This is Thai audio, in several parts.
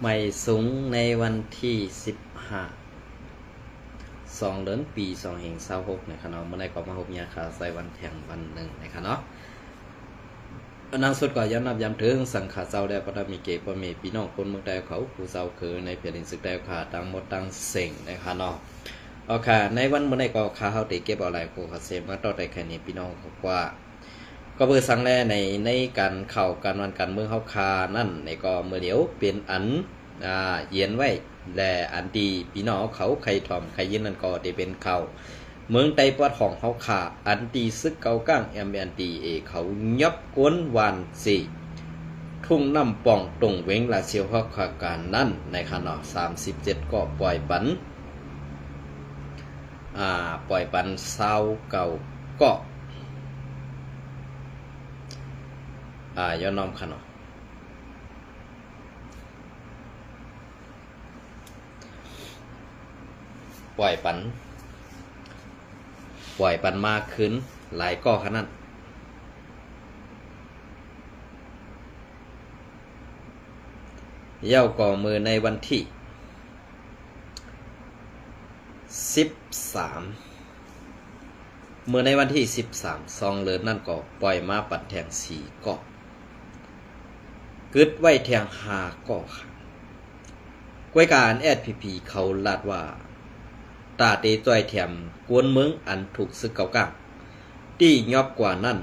ไม่สูงในวันที่15 2 เดือนปี2526นะครับเนาะเมื่อไรก็มาพบยาขาใส่วันแทงวันหนึ่งนะครับเนาะนางสุดก็ย้ำนับย้ำถึงสังขารเจ้าได้ประมีเกปมีพี่น้องคนเมืองใดเขาผู้เจ้าคือในแผ่นดินศึกใดขาตั้งหมดตั้งเสียงนะครับเนาะโอเคในวันเมื่อไรก็ขาเขาตีเก็บอะไรโคคาเซมาต่อได้แค่นี้พี่น้องเขาว่าก็เบอร์สังแรในการเข่าการวันการเมืองเขาคานั่นในก็เมื่อเดี๋ยวเป็นอันเย็นไว้และอันดีพี่น้องเขาใครถ่อมใครยินนั่นก็ได้เป็นเขาเมืองไต้ปอดของเขาขาอันดีซึกเกาก้างแอมอันดีเขายับกวนวานสีทุ่งน้ำป่องตรงเวงลาเซียวเขาขาการนั่นในขณะ37ก็ปล่อยปันเศร้าเก่าก็ย้อนน้อมขนาดปล่อยปันมากขึ้นหลายก้อขนาดเย้าก่อมือในวันที่13เมื่อในวันที่13ซองเลินนั่นก็ปล่อยมาปัดแทง4ก้อกึดไว้แทง5ก้อค่ะกวยการแอดพีเขาลาดว่าตาเตจ้อยแถมกวนเมืองอันถูกซึกเก่าก้างที่ยอบกว่านั่น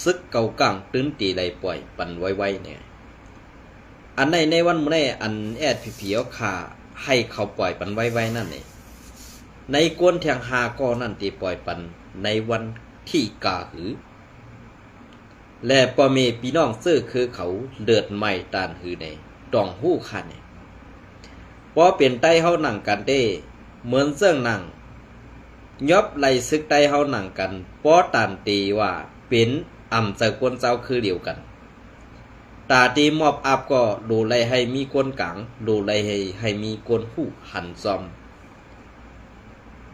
ซึกเก่าก้างตื้นตีไหลปล่อยปันไว้เนี่ยอันในวันเมื่ออันแอดพีเอาขาให้เขาปล่อยปันไว้นั่นเองในกวนแทง5ก้อนั่นตีปล่อยปันในวันที่กาหือและปอเมพี่น้องซื้อคือเขาเดือดใหม่ตานหือในดองหู้คันเนี่ยพอเปลี่ยนไต้เฮาหนังกันได้เหมือนเสื่องหนังยอบไล่ซึกไต้เฮาหนังกันพอตานตีว่าเป็นอ่ำจากคนเจ้าคือเดียวกันตาตีมอบอับก็ดูไล่ให้มีคนกลางดูไล่ให้มีคนหู้หันซอม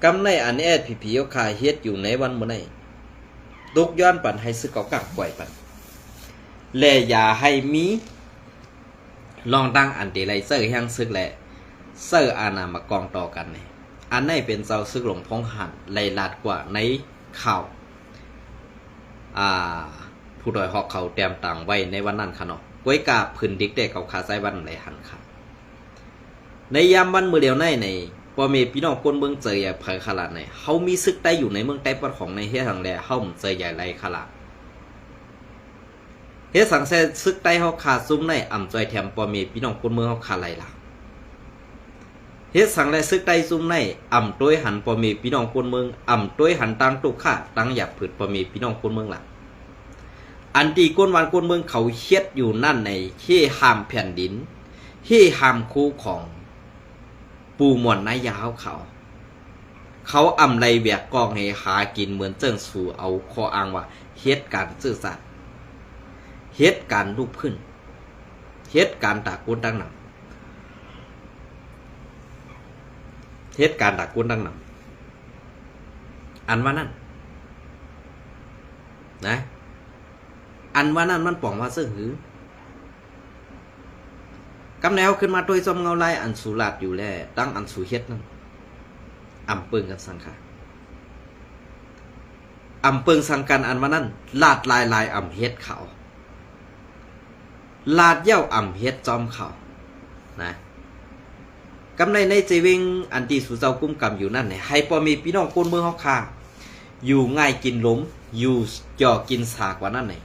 กำในอันแอดผีเอาขาเฮ็ดอยู่ในวันเมื่อไหร่ตุกย้อนปันให้ซึกเก่ากักปล่อยปันและอย่าให้มีลองตั้งอันตีไลเซอร์แห่งซึกและเซอร์อานามากองต่อกันเนี่ยอันไหนเป็นเจ้าซึกหลงพงหันไลลาดกว่าในข่าวผู้ดอยหอกเขาเตรียมต่างไว้ในวันนั้นค่ะเนาะไว้กาพื้นดิกเด็กเขาขาใส่วันไหลหันค่ะในยามวันมือเดียวในพอมีพี่น้องคนเมืองเจอใหญ่เผยขลาดเนี่ยเขามีซึกใต้อยู่ในเมืองใต้ปอดของในเฮียทางแลเขาเจอใหญ่ไรขลาดเฮียสังเสซึกใต้เขาขาดซุ้มในอ่ำจอยแถมพอมีพี่น้องคนเมืองเขาขาดไรล่ะเฮียสังแลซึกใต้ซุ้มในอ่ำต้วยหันพอมีพี่น้องคนเมืองอ่ำต้วยหันตั้งตุกข่าตั้งหยับผืดพอมีพี่น้องคนเมืองล่ะอันตีก้นวันคนเมืองเขาเฮ็ดอยู่นั่นในที่ห้ามแผ่นดินที่ห้ามคู่ของปูหมอนนายยาวเขาอำไรแบกกองให้หากินเหมือนเจิ้งสู่เอาคออ้างว่าเฮ็ดการซื่อสัตย์เฮ็ดการรูปขึ้นเฮ็ดการตากุนตั้งหนังเฮ็ดการตากุนตั้งหนังอันว่านั่นนะอันว่านั่นมันป่องว่าเสื่อหือกำแนวขึ้นมาโดยจอมเงาลายอันสูลาดอยู่แล้วตั้งอันสูเฮ็ดนั่นอ่ำเปิงกันสังขาอ่ำเปิงสังกันอันว่านั่นลาดลายอ่ำเฮ็ดเขาลาดเย้าอ่ำเฮ็ดจอมเขานะกำในเจวิงอันที่สูเจ้ากุ้มกำอยู่นั่นเนี่ยให้พอมีพี่น้องคนเมืองเขาคาอยู่ง่ายกินล้มอยู่จ่อกินสากว่านั่นเนี่ย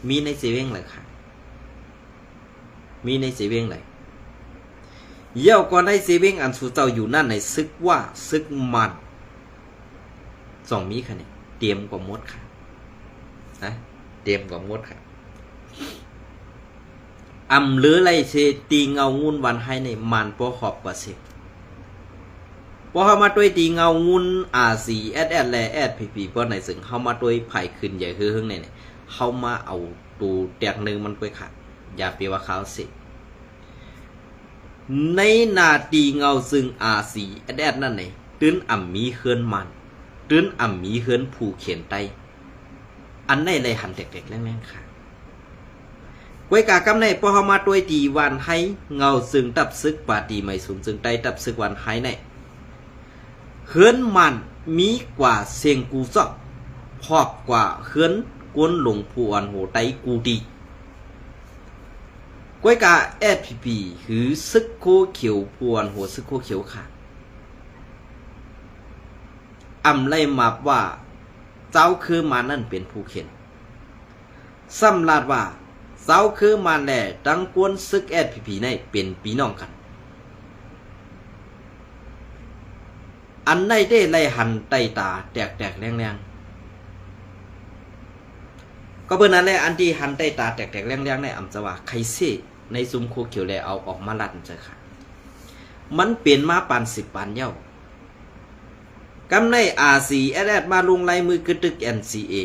มีในเจวิงเลยค่ะมีในเซเว่งเลยเย่าก่อนในเซเว่งอันสูเจ้าอยู่นั่นในซึกว่าซึกมันสองมีค่ะเนี่ยเตรียมกว่ามดค่ะนะเตรียมกว่ามดค่ะหรือไรเชตีเงางุนวันให้ในมันพอขอบกว่าสิพอเข้ามาด้วยตีเงางุนRCแลแอดพีพอในซึ่งเข้ามาด้วยไผ่ขึ้นใหญ่คือเฮงเนี่ยเข้ามาเอาตูแตกหนึ่งมันไปขาดอย่าเปรียว่าเขาสิในนาตีเงาซึ่งRCแอดนั่นไหนตื้นอ่ำมีเฮือนมันตื้นอ่ำมีเฮือนผูเขียนไตอันในไรหันเด็กๆแรงๆค่ะ กวยกากำในปอเฮามาตวยตีวันให้เงาซึ่งตับซึกปาตีไม่สูงซึ่งใต้ตับซึกวันให้ในเฮือนมันมีกว่าเสียงกูซอกพอกกว่าเฮือนกวนหลงผู้อ่อนโหไตกูดีกวยกา SPP หือซึกโคเขียวผู้อ่อนโหซึกโคเขียวค่ะอำไล่มาว่าเจ้าคือมานั่นเป็นผู้เข็นซ้ำลาดว่าเจ้าคือมาแหล่ดังกวนซึก SPP ในเป็นพี่น้องกันอันในได้ไล่หันไตตาแตกๆแรงๆก็เบิ่นนั้นแหละอันที่หันไตตาแตกๆแรงๆในอำจะว่าใครเซ่ในซุมโคเขียวแลเอาออกมาลัดจังค่ะมันเปลี่ยนมาปาน10ปานเย้ากำใน RCSS มาลงลายมือกึตึก NCA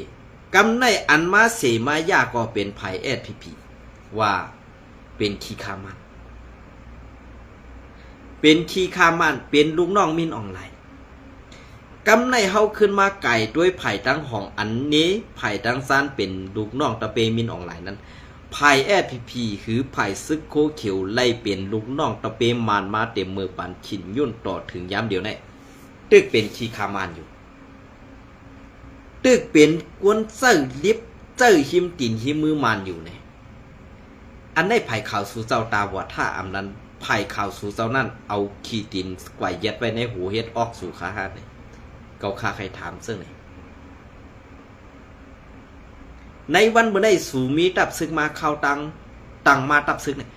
กำในอันมาเสมายาก็เป็นไผ SPP ว่าเป็นขี้ขามันเป็นขี้ขามันเป็นลูกน้องมินออนไลน์กำในเฮาขึ้นมาไก่ด้วยไผ่ตั้งของอันนี้ไผ่ตั้งซ่านเป็นลูกน้องตะเปมินออนไลน์นั้นไผ่ SPP คือไผ่ซึกโคเขียวไล่เป็นลูกน้องตะเปมานมาเต็มมือปันขินยุ่นต่อถึงยามเดียวในตึกเป็นขี้ขามานอยู่ตึกเป็นกวนเจ้าลิบเจ้าหิมตินหิมมือมานอยู่เนี่ยอันได้ไผ่ข่าวสู่เจ้าตาวัดท่าอำนั้นไผ่ข่าวสู่เจ้านั่นเอาขี้ตินกว่ายัดไว้ในหูเฮ็ดออกสู่ขาหาดเนี่ยเกาคาใครถามซึ่งเนี่ยในวันเมื่อได้สู่มีตับซึกมาเข้าตังมาตับซึกเนี่ย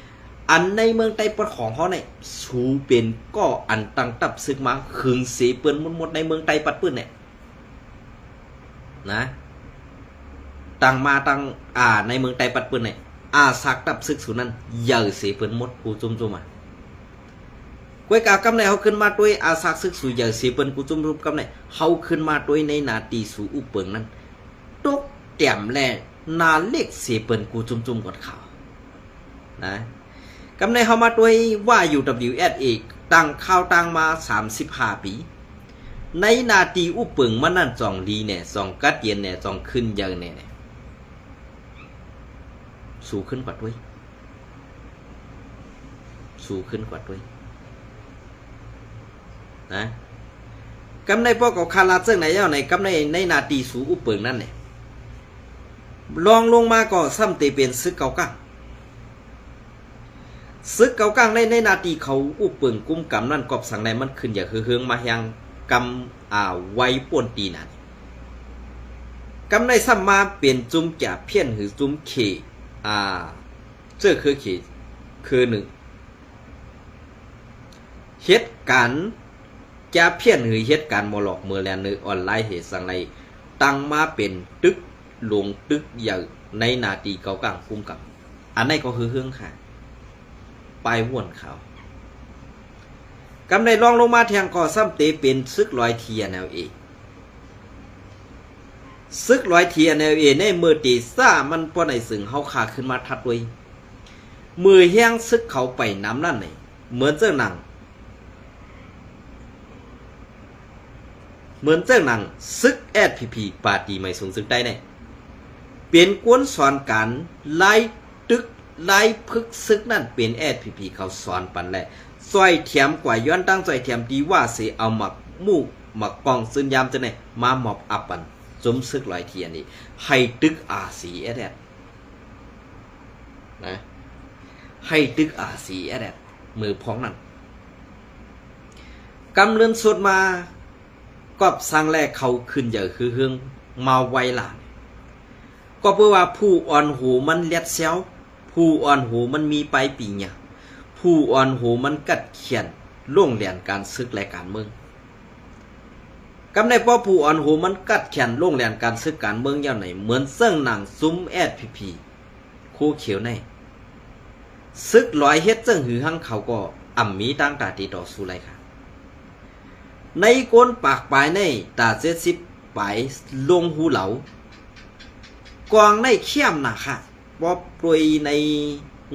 อันในเมืองไต้ปดของเขาเนี่ยสูเป็นก็อันตังตับซึกมาคืนเสียเปิ้นหมดในเมืองไต้ปัดปื้นเนี่ยนะตังมาตังในเมืองไต้ปัดปื้นเนี่ยสักตับซึกสูนั้นเยอะเสียเปิ้นหมดกูจุ่มอ่ะกวยกากำในเขาขึ้นมาด้วยสักซึกสูเยอะเสียเปิ้นกูจุ่มกำในเขาขึ้นมาด้วยในนาตีสูอุเปิงนั้นตกแต้มแลนาเล็กเสียเปิ้นกูจุ่มกดข่าวนะกำในเขามาด้วยว่า UWS อีกตั้งข้าวตั้งมา35ปีในนาทีอุปึงมันนั่น2ลีเนี่ย2กัดเย็นเนี่ย2ขึ้นเยอะเนี่ยสูขึ้นกว่าด้วยสูขึ้นกว่าด้วยนะกำในพวกเขาคาราซึ่งไหนเจ้าในกำในนาทีสูอุปึงนั่นเนี่ยลองลงมาก็ซ้ำเตเป็นซึกเก่ากังซึกเก่ากลางในนาทีเขาอุปเปิงกุ้มกำนั่นกอบสังในมันขึ้นอย่าเฮืองมายังกำไว้ป่วนตีนั่นกำในซ้ำมาเป็นจุ่มจ่าเพี้ยนหรือจุ่มเขเจ้าคือเขคือหนึ่งเหตุการณ์จ่าเพี้ยนหรือเหตุการณ์มอลอกเมื่อแลนออนไลน์เหตุสังในตั้งมาเป็นตึกลงตึกใหญ่ในนาทีเก่ากลางกุ้มกำอันนี้ก็คือเฮืองค่ะปลายว่วนเขากำในลองลงมาแทงก่อซ้ำเตเป็นซึกลอยเทียแนวเอซึกลอยเทียแนวเอในมือตีซ่ามันป้อนในสึงเฮาขาขึ้นมาทัดด้วยมือแห้งซึกเขาไปน้ำนั่นไหนเหมือนเจ้าหนังซึก SPP ปาตีไม่สูงซึกได้เนี่ยเปลี่ยนกวนสอนการไล่ตึกไล่พึกซึกนั่นเป็น SPP เขาสอนปันแหละซอยเทียมกว่าย้อนตั้งซอยเทียมดีว่าเสียเอาหมักมูกหมักกองซึนยามจะไหนมาหมอบอับปันสมซึกลอยเทียนนี่ให้ตึกRCSS นะให้ตึกRCSS มือพ้องนั่นกำเลือนสุดมากอบสร้างแรกเขาขึ้นเยอะคือเฮืองมาไวหลานก็เพราะว่าผู้อ่อนหูมันเลียดเซลผู้อ่อนหูมันมีไปปีเนี่ยผู้อ่อนหูมันกัดเขียนล่วงเรียนการซึกและการเมืองกำในเพราะผู้อ่อนหูมันกัดเขียนล่วงเรียนการซึกการเมืองอย่างไหนเหมือนเสื่องหนังซุ้ม SPP คู่เขียวในซึกลอยเฮ็ดเสื่องหือหังเขาก็มีตั้งตาตีต่อสู้ไรค่ะในโกนปากปลายในตา70ปลายลงหูเหลากองในเข้มนะค่ะว่าปลุยใน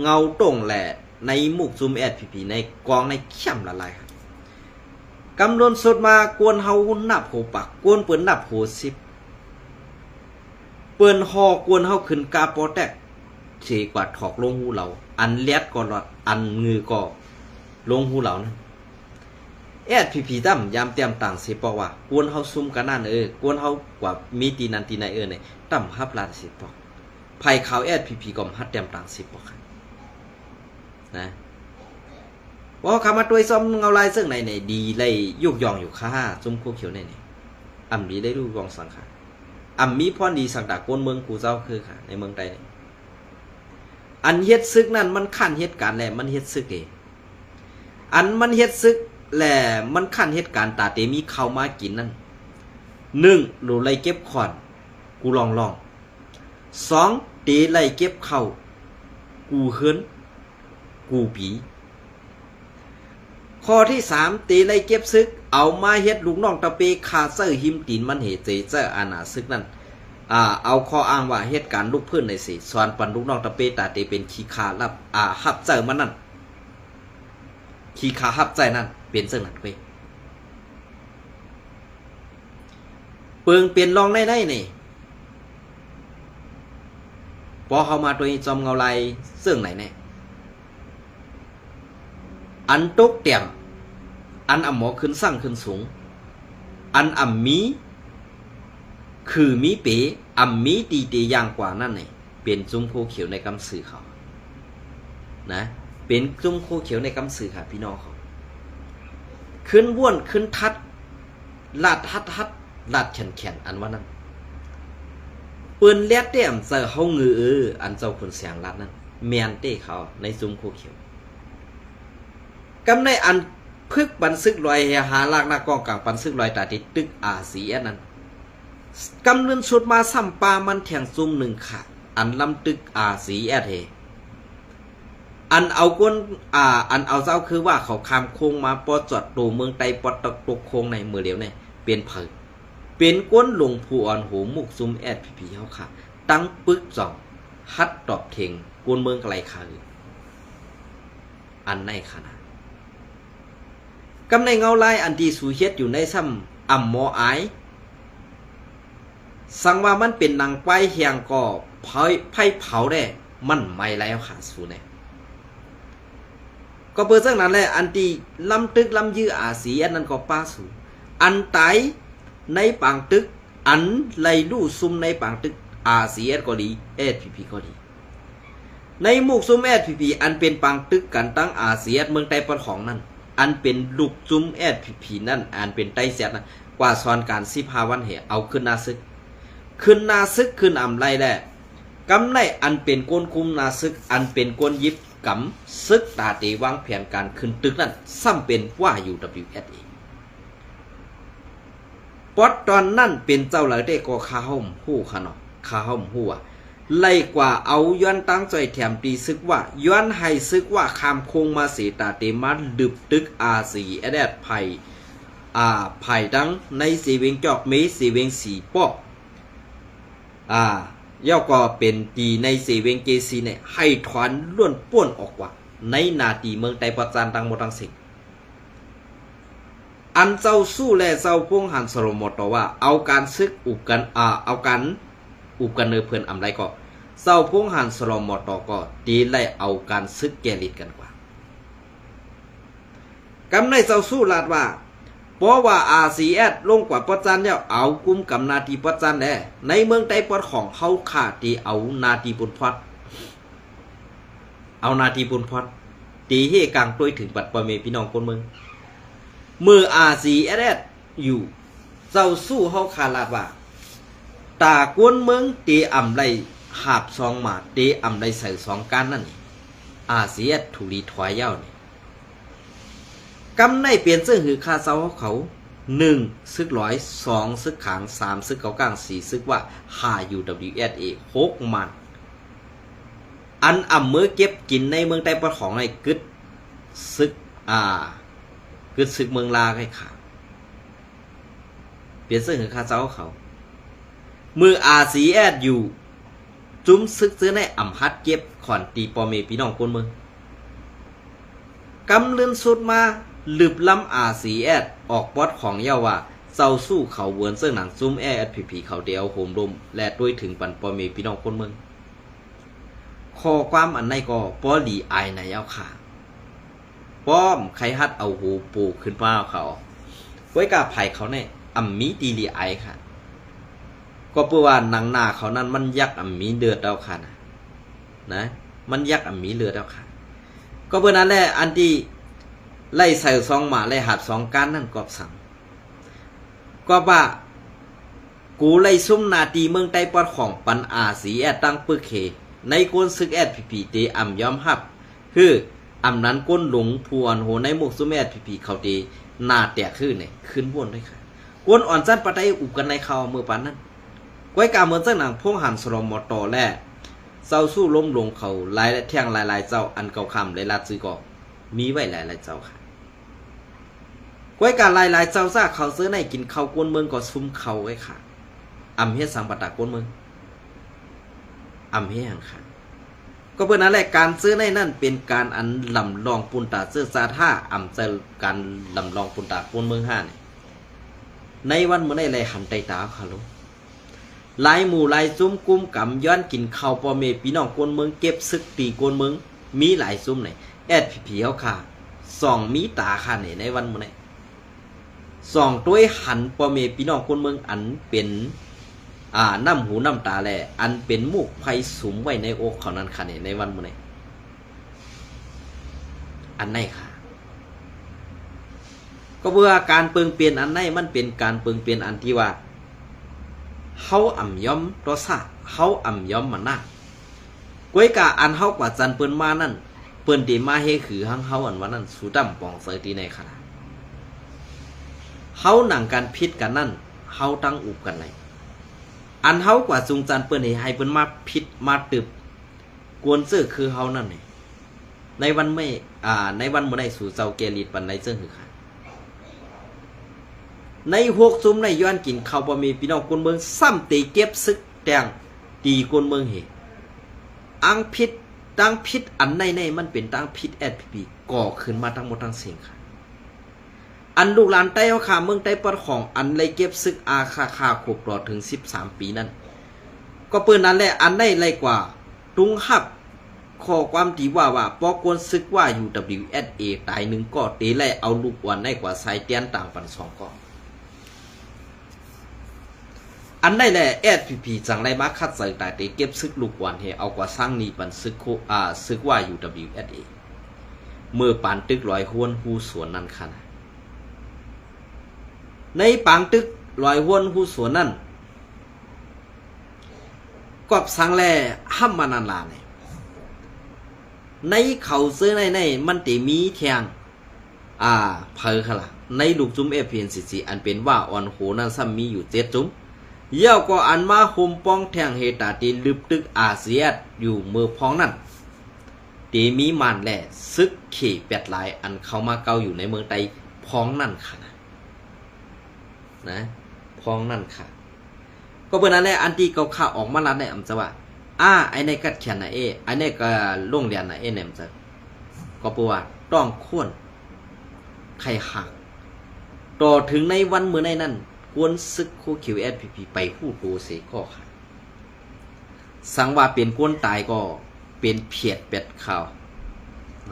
เงาตรงแหละในมุกซุม SPP ในกองในเข้มละลายครับกำลนสดมากวนเฮานับโหปากกวนเปิ้นนับโห10เปิ้นหอกวนเฮาขึ้นกาโปแตก เฉกว่าถอกลงหูเราอันเลียดก็หลอดอันงือก็ลงหูเรานั้นแอดพีตั้มยามเตรียมต่างสิบอกว่ากวนเฮาซุ่มกันนั่นกวนเฮากว่ามีตีนันตีไหนเนี่ยตั้มฮับลาสิบอกไผ่ขาวแอดพีก็ฮัดเตรียมต่างสิบอกนะว่าคำมาตัวซ้อมเงาลายซึ่งไหนดีเลยยุกยองอยู่ค่าจุ่มคู่เขียวในนี่อ่ำดีได้ดูกองสังขารอ่ำมีพรดีสังดากวนเมืองกูเจ้าคือค่ะในเมืองใดอันเฮ็ดซึกนั่นมันขั้นเหตุการณ์แหละมันเฮ็ดซึกเองอันมันเฮ็ดซึกแหละมันขั้นเหตุการณ์ตาเตมีเข้ามากินนั่น1หนูไล่เก็บขอนกูลอง2เตไล่เก็บเข้ากูเฮิรนกูผีข้อที่3ตีไล่เก็บซึกเอามาเฮ็ดลูกน้องตะเปคาเซอร์หิมตีนมันเหตุเจออาณาซึกนั่นเอาข้ออ้างว่าเหตุการณ์ลูกเพื่อนในสิสอนปันลูกน้องตะเปตาเตเป็นขี้คารับหับเจอมันนั่นขี้คาหับใจนั่นเป็นซึ่งนั่นเว้ยเปิงเปลี่ยนรองได้นี่พอเขามาตัวจอมเงาลายซึ่งไหนแน่อันตกเตี่ยมอันอ่ำหมอขึ้นสร้างขึ้นสูงอันอ่ำมีคือมีเป๋อ่ำมีตีตีอย่างกว่านั่นไงเป็นจุ้มโคเขียวในกำสื่อเขานะเป็นจุ้มโคเขียวในกำสื่อค่ะพี่น้องเขาขึ้นว่วนขึ้นทัดลาดทัดลาดแขนอันว่านั่นปืนเลี้ยเตี่ยมเจอเขาเงืออันเจ้าคนเสียงลาดนั่นเมียนเต้เขาในจุ้มโคเขียวกำในอันพึกปันซึกลอยหาลากหน้ากองกลางปันซึกลอยตาติดตึกสีนั้นกำเนินชุดมาซ้ำปลามันแทงซุ่ม1ขาอันลำตึกสีเฮอันเอาก้นอันเอาเจ้าคือว่าเขาคามโค้งมาปอจอดตัวเมืองไตปอตตกโค้งในมือเดียวเนี่ยเป็นเผยเป็นก้นหลงผู้อ่อนหูมุกซุ่มพีเขาค่ะตั้งปึกจ่องฮัดตอบเทงก้นเมืองไกลขาอันในขนาดกำในเงาลายอันที่สูเฮ็ดอยู่ในซ้ำอ่ำหมออายสังว่ามันเป็นนางไปเฮียงก็ไผ่เผาได้มันไม่แล้วขาสูเนี่ยก็เปิดเรื่องนั้นแหละอันที่ลำตึกลำยื้อสีอันนั้นก็ป้าสูอันตายในปางตึกอันไล่ลู่ซุ่มในปางตึกสีก็ดีพีก็ดีในหมู่ซุ่มพีอันเป็นปางตึกกันตั้งสีเมืองไต้ปนของนั่นอันเป็นลูกจุ้มพีนั่นอันเป็นไต้เสียนะกว่าซ้อนการ15 วันเหเอาขึ้นนาซึกขึ้นอำไรแหละกำในอันเป็นก้นคุมนาซึกอันเป็นก้นยิบกำซึกตาเตวางแผนการขึ้นตึกนั่นซ้ำเป็นว่า UWSA ปอดตอนนั่นเป็นเจ้าหลายได้ก็คาห่มหู้ขนอคาห่มหู้ไล่กว่าเอาย้อนตั้งใจแถมตีซึกว่าย้อนให้ซึกว่าคามโคงมาเสตาเตมันดึบตึกสีแดดไผ่ดังในสีเวงจอกเมสีเวงสีปอกย่อก็เป็นตีในสีเวงเกซีเนี่ยให้ถอนล้วนป้วนออกว่าในนาตีเมืองไต้ปจานตังหมดทั้งสิ่งอันเจ้าสู้และเจ้าพงหันสโลมต่อว่าเอาการซึกอุบกันเอาการอุบกันเนอเพื่อนอำไรก็เศร้าพงหันสลอมอตอก็ดีไล่เอาการซึกแกลิดกันกว่ากำในเจ้าสู้ลาดว่าเพราะว่าRCS ลงกว่าปอจันแล้วเอากุมกำนาทีปอจันแน่ในเมืองไต้ปอดของเขาขาดตีเอานาทีปุนพอดตีเฮกลางตัวถึงบัดปอเมพี่น้องคนเมืองมือRCS อยู่เจ้าสู้เขาขาลาดว่าตากวนเมืองตีอ่ำไรหาบซองมาตีอ่ำไรใส่สองการนั่นRCS ถูรีถอยเย้านี่กำในเปลี่ยนเสื้อหือคาเซาเขา1ซึกร้อย2ซึกขาง3ซึกเกากลาง4ซึกว่า5 UWSA 6มันอันอ่ำเมื่อเก็บกินในเมืองไต้ปะของไอ้กึดซึกกึดซึกเมืองลาให้ขาเปลี่ยนเสื้อหือคาเซาเขามือRCS อยู่จุ้มซึกซื้อในอ่ำฮัดเก็บขอนตีปอเมพี่น้องคนเมืองกำเลื่อนสุดมาลืบล้ำRCS ออกบอดของเยาว่าเจ้าสู้เขาเวิร์นเสื้อหนังซุ้มพีเขาเดียวโหมลมและด้วยถึงปันปอเมพี่น้องคนเมือง ข้อความอันไหนก็ป้อหลีอายในเอาค่ะป้อมใครฮัดเอาหูปูขึ้นมาเขาไว้กาไผ่เขาเนี่ยอ่ำมีตีหลีอายค่ะก็เพื่อว่าหนังหน้าเขานั้นมันยักอ่ำมีเดือดเอาค่ะนะมันยักอ่ำมีเลือดเอาค่ะก็เพื่อนั้นแหละอันที่ไล่ใส่ซองหมาไล่หัดสองการนั่นกอบสั่งก็ว่ากูไล่ซุ่มนาตีเมืองใต้ปอดของปันอาสีแอดตั้งปึกเขในก้นซึกแอดพีเตอ่ำยอมฮับคืออำนั้นก้นหลงพวนโหในหมกซุ่มแอดพีเขาตีหน้าแตกขึ้นเนี่ยขึ้นวนด้วยค่ะก้นอ่อนจันปะไตอุบกันในเขาเมื่อปันนั้นก้อยกาเหมือนเจ้าหนังพวงหันสโลมอตอแล่เจ้าสู้ล้มลงเขาลายและแท่งลายเจ้าอันเก่าคำเลยลาดซื้อก็มีไว้หลายเจ้าค่ะก้อยกาลายเจ้าซาเขาซื้อในกินเขากวนเมืองก็ซุ่มเขาไว้ค่ะอำเฮ็ดสังปตากวนเมืองอำเฮ็ดค่ะก็เพื่อนั้นแหละการซื้อในนั่นเป็นการอันลำลองปุนตาซื้อซาท่าอำจะการลำลองปุนตากวนเมืองห้าเนี่ยในวันเมื่อในไรหันไตตาค่ะลูกลายหมู่ลายซุ้มกุ้มกำย้อนกินข้าวปอเมพี่น้องกวนเมืองเก็บซึกตีกวนเมืองมีหลายซุ้มไหนแอดผีเขาค่ะส่องมีตาค่ะเนี่ยในวันเมื่อไหร่ส่องตัวหันปอเมพี่น้องกวนเมืองอันเป็นน้ำหูน้ำตาแลอันเป็นมุกไผ่สุมไว้ในอกเขานั้นค่ะเนี่ยในวันเมื่อไหร่อันไหนค่ะก็เพื่อการเปิงเปลี่ยนอันไหนมันเป็นการเปิงเปลี่ยนอันที่ว่าเฮาอ่ำย้อมตัวซาเฮาอ่ำย้อมมันนะก้อยกาอันเฮากว่าจันเปิ้นมานั่นเปิ้นตีมาเฮคือหังเฮาอันวันนั้นสูดำปองเสยตีในขณะเฮาหนังกันพิษกันนั่นเฮาตั้งอุบกันไหนอันเฮากว่าจุงจันเปิ้นให้เปิ้นมาพิษมาตึบกวนเสื้อคือเฮานั่นนี่ในวันไม่ในวันเมื่อใดสู่เจ้าเกลีดปันในเสื้อคือค่ะในหกซุ้มในย้อนกินข้าวบะมีพี่น้องคนเมืองซ้ำตีเก็บซึกแดงตีคนเมืองเหอังพิษตั้งพิษอันในมันเป็นตั้งพิษแอดพีก่อขึ้นมาทั้งหมดทั้งเสียงค่ะอันลูกหลานใต้เอาขาเมืองใต้ปอดของอันเลยเก็บซึกอาคาขบรอถึง13 ปีนั้นก็เปิดนั้นแหละอันได้ไรกว่าตุงหับข้อความที่ว่าปอกวนซึกว่า UWSA ตายหนึ่งก็เตะไล่เอาลูกวันได้กว่าสายเตียนต่างปันสองก็อันได้แหละแอดพีจังไรมาคัดใส่ตายเตะเก็บซึกลูกวันให้เอากว่าสร้างนี้ปันซึกว่า UWSA เมื่อปานตึกลอยห้วนหูสวนนั่นค่ะในปางตึกลอยห้วนหูสวนนั่นกอบสังแลห้ำมานันลาเนี่ยในเขาซื้อในมันตีมีแทงเพอค่ะล่ะในลูกจุ้มเอพีเอ็นซีอันเป็นว่าอ่อนโหนั้นซ้ำมีอยู่7 จุ้มเย่าก็อันมาคุมป้องแทงเฮตาตีลึบตึกอาเซียดอยู่มือพ้องนั่นตีมีมันแหละซึกเข่เป็ดลายอันเขามาเกาอยู่ในเมืองไตพ้องนั่นค่ะนะพ้องนั่นค่ะก็เมื่อนั้นแหละอันที่เขาข่าวออกมาแล้วเนี่ยจะว่าไอ้ในกัดเขียนนะไอ้ในก็ลงเรียนนะเนี่ยจะก็ปว่าต้องควรใครหักต่อถึงในวันเมื่อในนั้นกวนซึกคู่คิวเอสพีไปผู้โตเสก็ค่ะสังว่าเป็นกวนตายก็เป็นเพียดเป็ดข่าว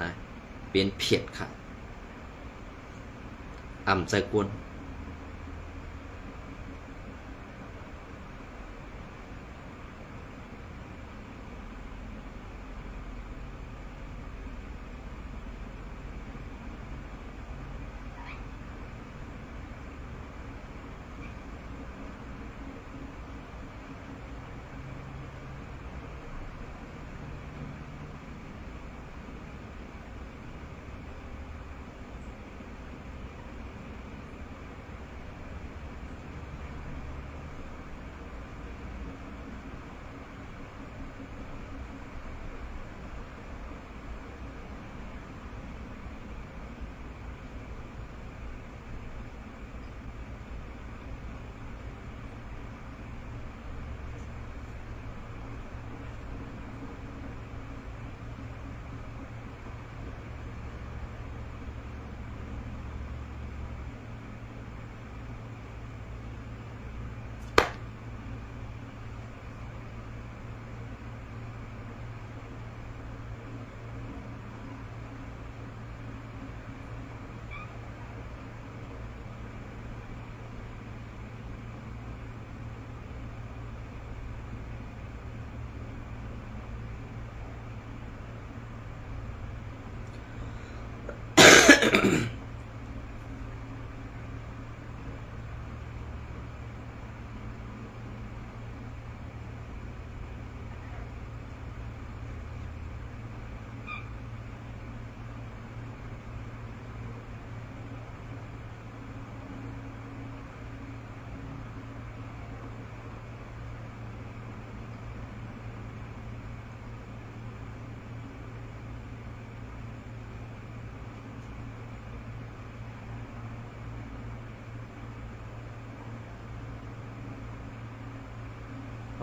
นะเป็นเพียดค่ะใจกวน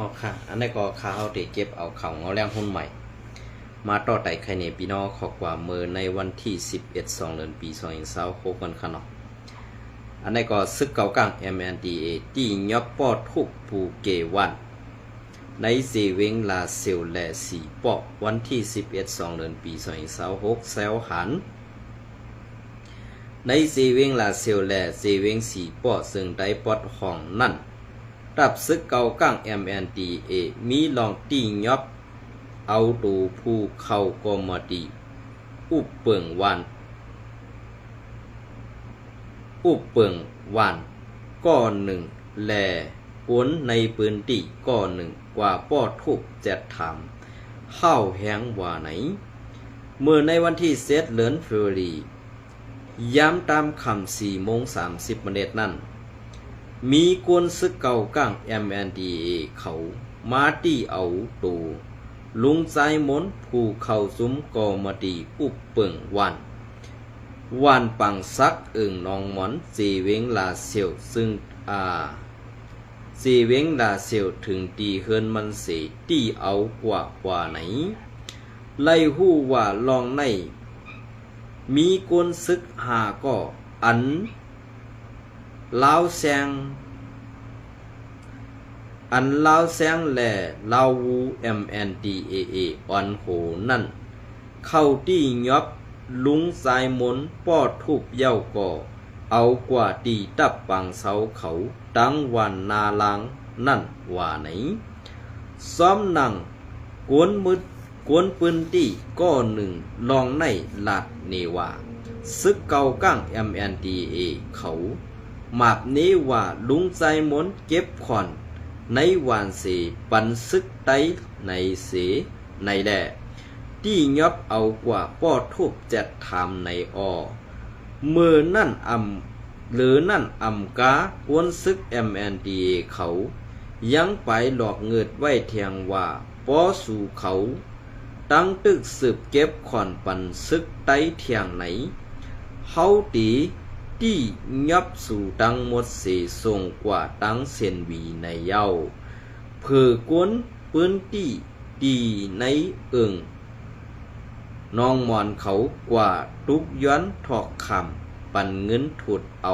อ๋อค่ะอันนี้ก็ข่าวที่เก็บเอาข่าวเงาแรงหุ้นใหม่มาต่อไต่ไข่เนพี่น้องขอกว่ามือในวันที่11 2เดือนปี2026กันค่ะเนาะอันนี้ก็ซึกเก่ากลาง MNDA ที่ยอบปอทุกภูเกวันในสีเวงลาเซลและสีปอวันที่11 2เดือนปี2026แซวหันในสีเวงลาเซลและสีเวงสีปอซึ่งได้ปอดห้องนั่นรับซึกเก่ากลาง MNDA มีลองตียอบเอาดูผู้เข้ากอมดีอุบเปิงวันก้อนหนึ่งแลกวนในปืนตีก้อนหนึ่งกว่าป้อทุบแจดถามเข้าแหงว่าไหนเมื่อในวันที่7 เดือนเฟบรุรีย้ำตามคำ4:30 นั้นมีกวนซึกเก่ากลาง MNDA เขามาตีเอาตูลุงใจมนผู้เข้าซุ้มกอมดีอุบเปิงวันปังซักน้องหมอนสีเวงลาเซียวซึ่งสีเวงลาเซียวถึงตีเฮินมันเสตีเอากว่าไหนไล่หู้ว่าลองในมีกวนซึกหาก็อันลาวแซงแหล่ลาววู MNDAA อ่อนโหนั่นเข้าตียอบลุงสายมนป้อทุบเย้าก่อเอากว่าตีตับปังเสาเขาดังวันนาลางนั่นว่าไหนซ้อมนั่งกวนปืนตีก้อหนึ่งลองในลาดเนว่าซึกเก่าก้าง MNDA เขาหมาบนี้ว่าลุงใจมนเก็บขอนในวานเสปันซึกไตในเสในแหล่ที่ยอบเอากว่าป้อทุบแจดถามในมือนั่นหรือนั่นกากวนซึก MNDA เขายังไปหลอกเงิดไว้เทียงว่าป้อสู่เขาตั้งตึกสืบเก็บขอนปันซึกไตเทียงไหนเฮาตีที่ยับสู่ตังหมดเสส่งกว่าตังเซนวีในเย้าเพื่อกวนปืนที่ดีในน้องมอนเขากว่าทุกย้อนถอกคำปันเงินถุดเอา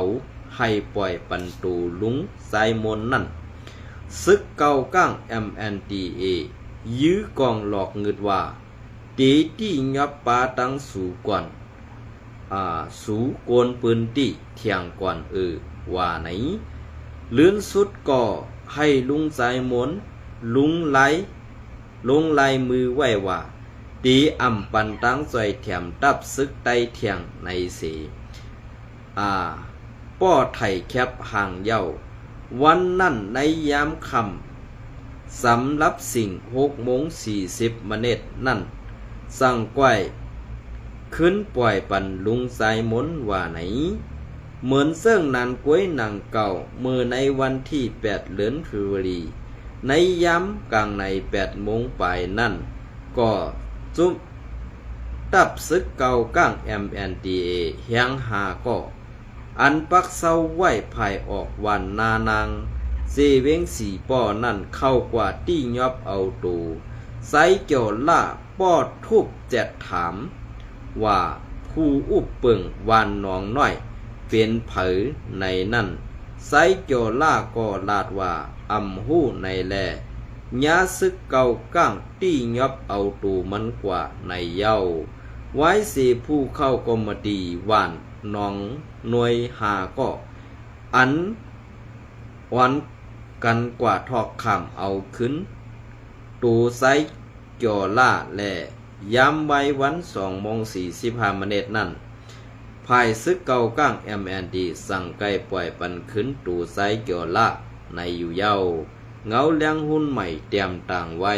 ให้ปล่อยปันตูลุงไซมนนั่นซึกเก่าก้าง MNDA ยื้อกองหลอกเงิดว่าตีที่ยับปาตังสู่ก่อนสูโกนปืนตีเทียงก่อนว่าไหนเลื่อนสุดก่อให้ลุงใจมนลุงไล่มือไว้ว่าตีปันตั้งใจแถมตับซึกไตเทียงในเสป้อไถ่แคบห่างเย้าวันนั่นในยามคำสำรับสิ่ง6:40นั่นสั่งก้อยขึ้นปล่อยปันลุงสายมนว่าไหนเหมือนเสื่องนันกล้วยหนังเก่าเมื่อในวันที่8 เดือนเฟบรุรีในย้ำกลางใน8:00 ปลายนั่นก็จุตับซึกเก่าก้าง MNDA เฮียงหาก็อันปักเศร้าไหวภายออกวันนานางเซเวงสีป้อนั่นเข้ากว่าตี้ยอบเอาตูไซเกี่ยวล่าป้อทุบแจดถามว่าผู้อุบเปิงวานน้องน้อยเป็นเผยในนั่นไซเกี่ยวล่าก็ลาดว่าหู้ในแลยาซึกเก่าก้างตี้ยอบเอาตูมันกว่าในเย้าไว้เสผู้เข้ากรมดีวานน้องหน่วยหาก็อันวันกันกว่าทอกคำเอาขึ้นตูไซเกี่ยวล่าแลย้ำไว้วัน2:45นั่นภายซึกเก่าก้าง MND สั่งไก่ปล่อยปันขึ้นตูไซเกี่ยวละในอยู่เย้าเงาเลี้ยงหุ้นใหม่เตรียมต่างไว้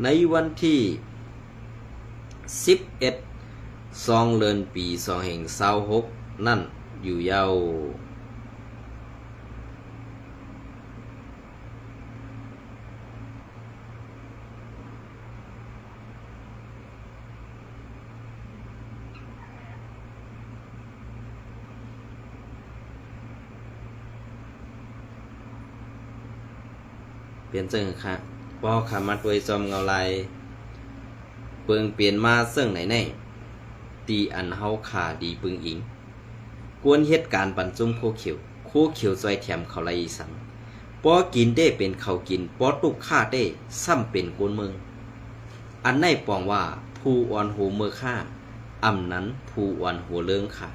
ในวันที่11 2 เดือนปี2026นั่นอยู่เย้า เปลี่ยนเจิงค่ะพอขามาตัวจอมเงาลายเปิงเปลี่ยนมาเสิ่งไหนแน่ตีอันเฮาขาดีปึงอิงกวนเหตุการณ์ปันจุ่มโคเขียวซอยแถมเขาไรอีสังป้อกินได้เป็นเขากินป้อตุกฆ่าได้ซ้ำเป็นกวนเมืองอันในปองว่าผู้อ่อนหูเมื่อฆ่าอำนั้นผู้อ่อนหัวเลิงค่ะ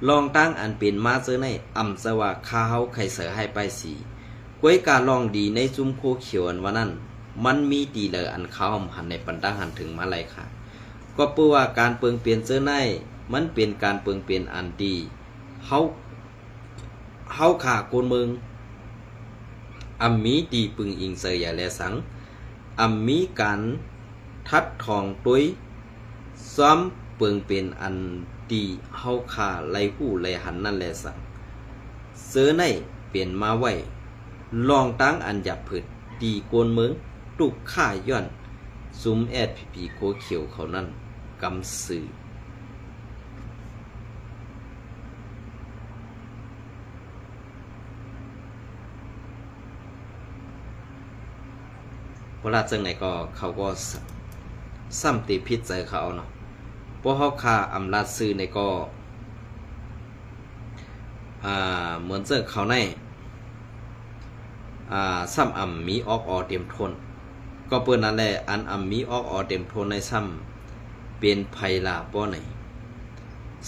ลองตั้งอันเป็นมาเจอในอำสว่าคาเฮาไข่เสือให้ไปสีกวยการลองดีในจุ่มโคเขียวอันว่านั้นมันมีดีเลยอันเขาหันในปันตั้งหันถึงมาไรค่ะก็เพื่อว่าการเปิงเปลี่ยนเจอในมันเป็นการเปิงเปลี่ยนอันดีเฮาขาโกนเมืองอัมมีดีปึงอิงเสียแลสังอัมมีการทัดทองตุยซ้อมเปิงเป็นอันดีเฮาขาไหลหูไหลหันนั่นแลสังเสือในเปลี่ยนมาไว้ลองตั้งอันหยับผืดดีโกนเมืองตุกข่าย่อนซุ้มแอดพีโคเขียวเขานั่นกำสื่อเวลาจังไหนก็เขาก็ซ้ำตีพิษใจเขาเนาะเพราะเขาคาอำลาดซื้อในก็เหมือนเจอเขาในซ้ำมีออกเต็มทนก็เปิ้นนั่นแหละอันมีออกเต็มทนในซ้ำเป็นไผลาป้อไหน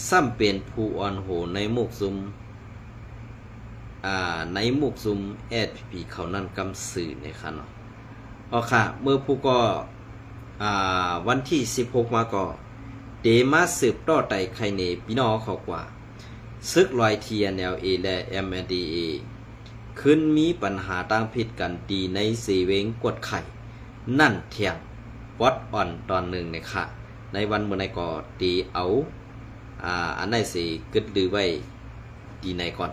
ซ้ำเป็นผู้อ่อนโหในมุกซุมในมุกซุมแอดพีเขานั่นกำสื่อในค่ะเนาะค่ะเมื่อผู้ก็วันที่16มาก็เดมาสืบต่อไต่ไข่เนพี่น้องเขากว่าซึกลอย TNLA และ MNDAA ขึ้นมีปัญหาตั้งผิดกันดีในเซเวงกดไข่นั่นเทียงวอดอ่อนตอนหนึ่งเนี่ยค่ะในวันเมื่อในก่อตีเอาอันไหนสิกึดลือไว้ดีในก่อน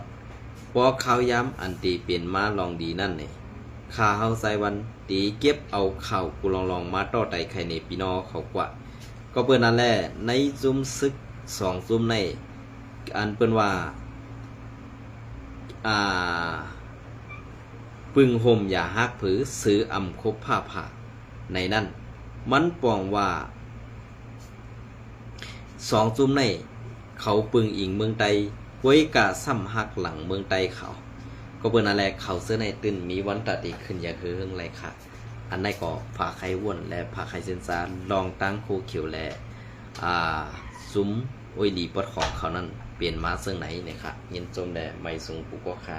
พอข้าวย้ำอันตีเปลี่ยนมาลองดีนั่นเนี่ยข้าเฮาใส่วันตีเก็บเอาข้าวกูลองมาต่อไต่ไข่ในพี่น้องเขากว่าก็เปิ้นนั่นแหละในซุมซึก2ซุมในอันเปิ้นว่าปึงห่มอย่าฮักผือซื้ออำคบผ้าผ่าในนั้นมันปองว่า2ซุมในเขาปึงอิงเมืองใดไว้กะซ้ำฮักหลังเมืองใดเขาก็เปิ้นนั่นแหละเขาเสื้อในตื่นมีวันตะดีขึ้นอย่าเฮืองไรค่ะอันในก็ผ่าไข่ว่นและผ่าไข่เส้นซาลองตั้งโคเขียวและซุ้มโอ้ยดีปอดของเขานั่นเปลี่ยนมาเสื่องไหนเนี่ยค่ะยินจมแด่ไม่สูงปุกก็ค่ะ